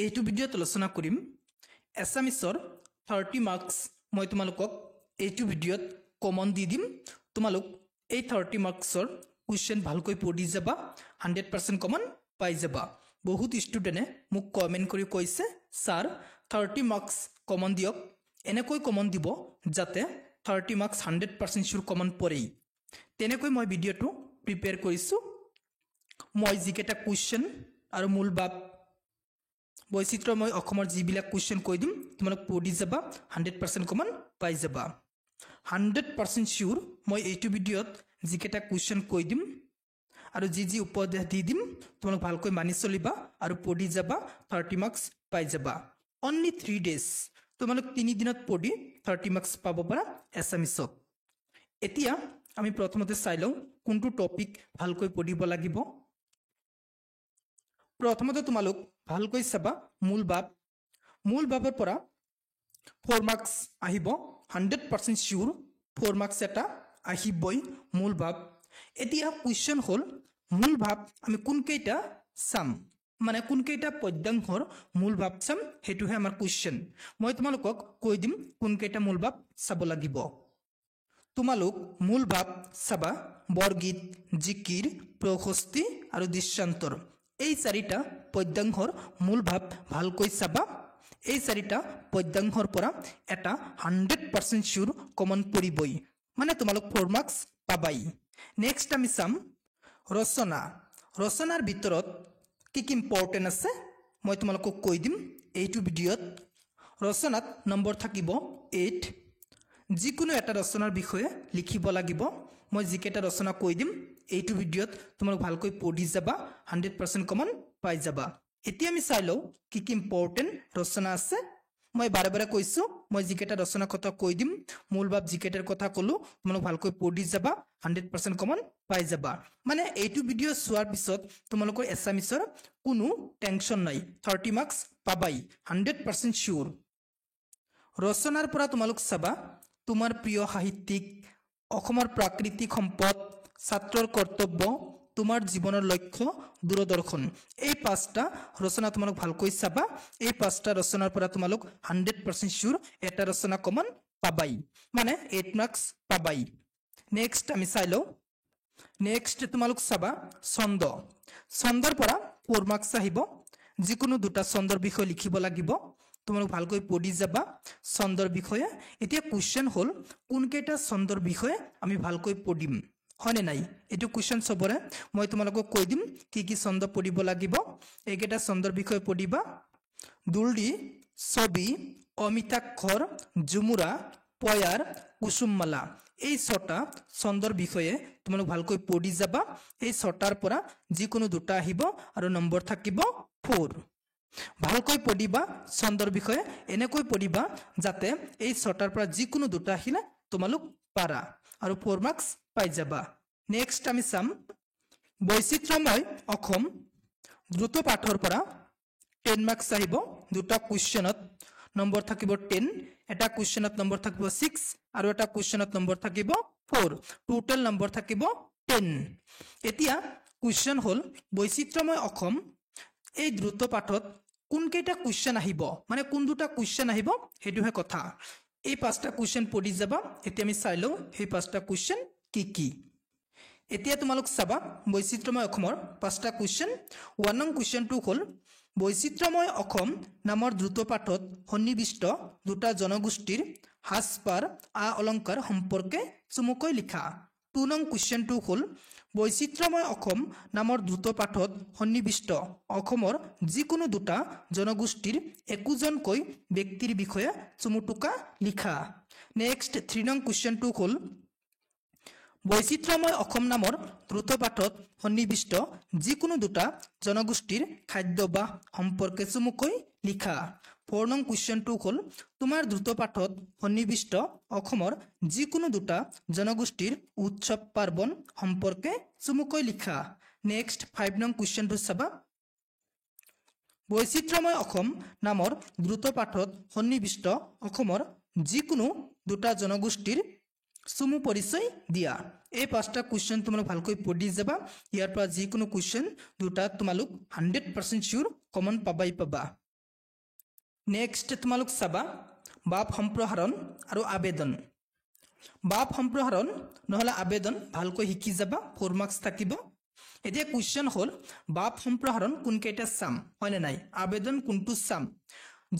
এইটো ভিডিঅ'ত আলোচনা কৰিম এছামিছৰ 30 মাৰ্কছ মই তোমালোকক এইটো ভিডিঅ'ত কমন দি দিম। তোমালোক এই 30 মাৰ্কছৰ কুৱেশ্যন ভালকৈ পঢ়ি যাবা, 100% কমন পাই যাবা। বহুত ষ্টুডেণ্টে মোক কমেণ্ট কৰি কৈছে স্যাৰ 30 মাৰ্কছ কমন দিয়ক। এনেকৈ কমন দিব যাতে 30 মাৰ্কছ 100% শিওৰ কমন পৰেই। তেনেকৈ মই ভিডিঅ'টো প্ৰিপেয়াৰ কৰিছোঁ। মই যিকেইটা কুৱেশ্যন আৰু মূল ভাৱ বৈচিত্ৰ্যময় অসমৰ যিবিলাক কুৱেশ্যন কৈ দিম তোমালোক পঢ়ি যাবা, 100% কমন পাই যাবা। 100% শিওৰ মই এইটো ভিডিঅ'ত যিকেইটা কুৱেশ্যন কৈ দিম আৰু যি উপদেশ দি দিম তোমালোক ভালকৈ মানি চলিবা আৰু পঢ়ি যাবা, 30 মাৰ্কছ পাই যাবা। অনলি 3 ডেজ, তোমালোক 3 দিনত পঢ়ি 30 মাৰ্কছ পাব পাৰা এছামিছত। এতিয়া আমি প্ৰথমতে চাই লওঁ কোনটো টপিক ভালকৈ পঢ়িব লাগিব। প্ৰথমতে তোমালোক ভালকৈ চাবা মূল ভাৱ। মূল ভাৱৰ পৰা 4 মাৰ্কছ আহিব, 100% শিওৰ 4 মাৰ্কছ এটা আহিবই মূল ভাৱ। এতিয়া কুৱেশ্যন হ'ল মূল ভাৱ আমি কোনকেইটা চাম, মানে কোনকেইটা পদ্যাংশৰ মূল ভাৱ চাম, সেইটোহে আমাৰ কুৱেশ্যন। মই তোমালোকক কৈ দিম কোনকেইটা মূল ভাৱ চাব লাগিব। তোমালোক মূল ভাৱ চাবা বৰগীত, জিকিৰ, প্ৰশস্তি আৰু দৃশ্যান্তৰ। এই 4টা পদ্যাংশৰ মূল ভাৱ ভালকৈ চাবা। এই 4টা পদ্যাংশৰ পৰা এটা 100% শিওৰ কমন পৰিবই, মানে তোমালোক 4 মাৰ্কছ পাবাই। নেক্সট আমি চাম ৰচনা। ৰচনাৰ ভিতৰত কি ইম্পৰ্টেণ্ট আছে মই তোমালোকক কৈ দিম এইটো ভিডিঅ'ত। ৰচনাত নম্বৰ থাকিব 8। যিকোনো এটা ৰচনাৰ বিষয়ে লিখিব লাগিব। মই যিকেইটা ৰচনা কৈ দিম এইটো ভিডিঅ'ত তোমালোক ভালকৈ পঢ়ি যাবা, 100% কমন পাই যাবা। এতিয়া আমি চাই লওঁ কি ইম্পৰ্টেণ্ট ৰচনা আছে। মই বাৰে বাৰে কৈছোঁ মই যিকেইটা ৰচনাৰ কথা কৈ দিম, মূল ভাৱ যিকেইটাৰ কথা ক'লোঁ তোমালোক ভালকৈ পঢ়ি যাবা, 100% কমন পাই যাবা। মানে এইটো ভিডিঅ' চোৱাৰ পিছত তোমালোকৰ এছামিছৰ কোনো টেনশ্যন নাই, 30 মাৰ্কছ পাবাই, 100% শিওৰ। ৰচনাৰ পৰা তোমালোক চাবা তোমাৰ প্ৰিয় সাহিত্যিক, অসমৰ প্ৰাকৃতিক সম্পদ, ছাত্ৰৰ কৰ্তব্য, তোমাৰ জীৱনৰ লক্ষ্য, দূৰদৰ্শন। এই 5টা ৰচনা তোমালোক ভালকৈ চাবা। এই 5টা ৰচনাৰ পৰা তোমালোক 100% শিওৰ এটা ৰচনা কমন পাবাই, মানে 8 মাৰ্কছ পাবাই। নেক্সট আমি চাই লওঁ। নেক্সট তোমালোক চাবা ছন্দ। ছন্দৰ পৰা 4 মাৰ্কছ আহিব। যিকোনো 2টা ছন্দৰ বিষয়ে লিখিব লাগিব। তোমালোক ভালকৈ পঢ়ি যাবা ছন্দৰ বিষয়ে। এতিয়া কুৱেশ্যন হ'ল কোনকেইটা ছন্দৰ বিষয়ে আমি ভালকৈ পঢ়িম, হয়নে নাই? এইটো কুৱেশ্যন চবৰে। মই তোমালোকক কৈ দিম কি ছন্দ পঢ়িব লাগিব। এইকেইটা ছন্দৰ বিষয়ে পঢ়িবা। দুৰ্লি, ছবি, অমিতাক্ষৰ, ঝুমুৰা, পয়াৰ, কুসুমমালা। এই 6টা ছন্দৰ বিষয়ে তোমালোক ভালকৈ পঢ়ি যাবা। এই 6টাৰ পৰা যিকোনো 2টা আহিব আৰু নম্বৰ থাকিব 4। ভালকৈ পঢ়িবা ছন্দৰ বিষয়ে। এনেকৈ পঢ়িবা যাতে এই 6টাৰ পৰা যিকোনো 2টা আহিলে তোমালোক পাৰা আৰু 4 মাৰ্কছ পাই যাবা। নেক্সট আমি চাম বৈচিত্ৰ্যময় অসম। দ্ৰুত পাঠৰ পৰা 10 মাৰ্কছ আহিব। 2টা কুৱেশ্যনত নম্বৰ থাকিব 10, এটা কুৱেশ্যনত নম্বৰ থাকিব 6 আৰু এটা কুৱেশ্যনত নম্বৰ থাকিব 4। টোটেল নম্বৰ থাকিব 10। এতিয়া কুৱেশ্যন হ'ল বৈচিত্ৰ্যময় অসম। এই দ্ৰুত পাঠত কোনকেইটা কুৱেশ্যন আহিব, মানে কোন 2টা কুৱেশ্যন আহিব সেইটোহে কথা। এই 5টা কুৱেশ্যন পঢ়ি যাবা। এতিয়া আমি চাই লওঁ সেই 5টা কুৱেশ্যন কি। এতিয়া তোমালোক চাবা বৈচিত্ৰ্যময় অসমৰ 5টা কুৱেশ্যন। 1 নং কুৱেশ্যনটো হ'ল বৈচিত্ৰ্যময় অসম নামৰ দ্ৰুত পাঠত সন্নিৱিষ্ট 2টা জনগোষ্ঠীৰ সাজপাৰ, অলংকাৰ সম্পৰ্কে চমুকৈ লিখা। 2 নং কুৱেশ্যনটো হ'ল বৈচিত্ৰ্যময় অসম নামৰ দ্ৰুত পাঠত সন্নিৱিষ্ট অসমৰ যিকোনো 2টা জনগোষ্ঠীৰ একোজনকৈ ব্যক্তিৰ বিষয়ে চমুটোকা লিখা। নেক্সট 3 নং কুৱেশ্যনটো হ'ল বৈচিত্ৰ্যময় অসম নামৰ দ্ৰুত পাঠত সন্নিৱিষ্ট যিকোনো 2টা জনগোষ্ঠীৰ খাদ্যাভ্যাস সম্পৰ্কে চমুকৈ লিখা। 4 নং কুৱেশ্যনটো হ'ল তোমাৰ দ্ৰুত পাঠত সন্নিৱিষ্ট অসমৰ যিকোনো 2টা জনগোষ্ঠীৰ উৎসৱ পাৰ্বণ সম্পৰ্কে চমুকৈ লিখা। নেক্সট 5 নং কুৱেশ্যনটো চাবা বৈচিত্ৰ্যময় অসম নামৰ দ্ৰুত পাঠত সন্নিৱিষ্ট অসমৰ যিকোনো 2টা জনগোষ্ঠীৰ চমু পৰিচয় দিয়া। এই 5টা কুৱেশ্যন তোমালোক ভালকৈ পঢ়ি যাবা। ইয়াৰ পৰা যিকোনো কুৱেশ্যন 2টা তোমালোক 100% শিওৰ কমন পাবাই পাবা। নেক্সট তোমালোক চাবা বাপ সম্প্ৰসাৰণ আৰু আবেদন। বাপ সম্প্ৰসাৰণ নহ'লে আবেদন ভালকৈ শিকি যাবা, 4 মাৰ্কছ থাকিব। এতিয়া কুৱেশ্যন হ'ল বাপ সম্প্ৰসাৰণ কোনকেইটা চাম হয়নে নাই, আবেদন কোনটো চাম।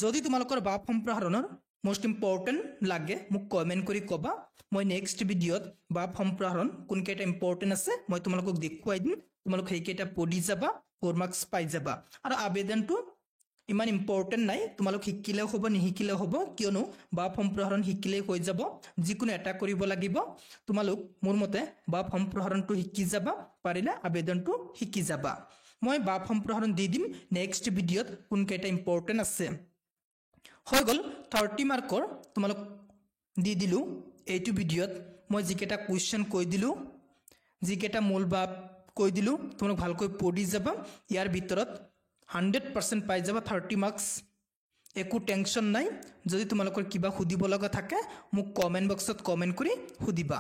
যদি তোমালোকৰ বাপ সম্প্ৰসাৰণৰ মোষ্ট ইম্পৰ্টেণ্ট লাগে মোক কমেণ্ট কৰি ক'বা। মই নেক্সট ভিডিঅ'ত বাপ সম্প্ৰসাৰণ কোনকেইটা ইম্পৰ্টেণ্ট আছে মই তোমালোকক দেখুৱাই দিম, তোমালোক সেইকেইটা পঢ়ি যাবা, 4 মাৰ্কছ পাই যাবা। আৰু আবেদনটো ইমান ইম্পৰ্টেণ্ট নাই, তোমালোক শিকিলেও হ'ব নিশিকিলেও হ'ব, কিয়নো বাপ সম্প্ৰসাৰণ শিকিলেই হৈ যাব, যিকোনো এটা কৰিব লাগিব। তোমালোক মোৰ মতে বাপ সম্প্ৰসাৰণটো শিকি যাবা, পাৰিলে আবেদনটো শিকি যাবা। মই বাপ সম্প্ৰসাৰণ দি দিম নেক্সট ভিডিঅ'ত কোনকেইটা ইম্পৰ্টেণ্ট আছে। হৈ গ'ল 30 মাৰ্কৰ তোমালোক দি দিলোঁ এইটো ভিডিঅ'ত। মই যিকেইটা কুৱেশ্যন কৈ দিলোঁ, যিকেইটা মূল বাপ কৈ দিলোঁ, তোমালোক ভালকৈ পঢ়ি যাবা। ইয়াৰ ভিতৰত 100% পাই যাবা 30 মাৰ্কছ, একো টেনশ্যন নাই। যদি তোমালোকৰ কিবা সুধিব লগা থাকে মোক কমেণ্ট বক্সত কমেণ্ট কৰি সুধিবা।